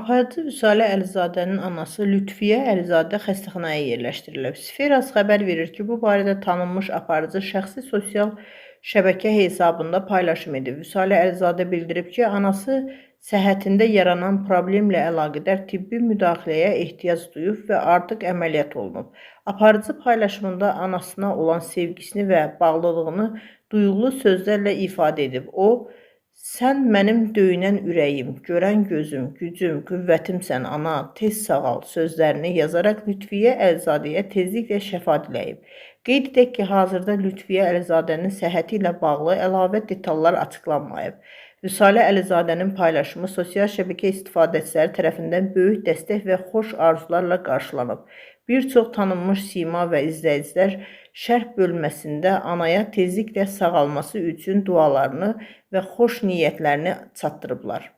Aparıcı Vüsalə Əlizadənin anası Lütfiyə Əlizadə xəstəxanaya yerləşdirilib. Sferas xəbər verir ki, bu barədə tanınmış aparıcı şəxsi sosial şəbəkə hesabında paylaşım edib. Vüsalə Əlizadə bildirib ki, anası səhhətində yaranan problemlə əlaqədar tibbi müdaxiləyə ehtiyac duyub və artıq əməliyyat olunub. Aparıcı paylaşımında anasına olan sevgisini və bağlılığını duyğulu sözlərlə ifadə edib. O, "Sən mənim döyünən ürəyim, görən gözüm, gücüm, qüvvətimsən ana, tez sağal" sözlərini yazaraq Lütfiyə Əlizadəyə tezliklə şəfa diləyib. Qeyd edək ki, hazırda Lütfiyə Əlizadənin səhhəti ilə bağlı əlavə detallar açıqlanmayıb. Vüsalə Əlizadənin paylaşımı sosial şəbəkə istifadəçiləri tərəfindən böyük dəstək və xoş arzularla qarşılanıb. Bir çox tanınmış sima və izləyicilər şərh bölməsində anaya tezliklə sağalması üçün dualarını və xoş niyyətlərini çatdırıblar.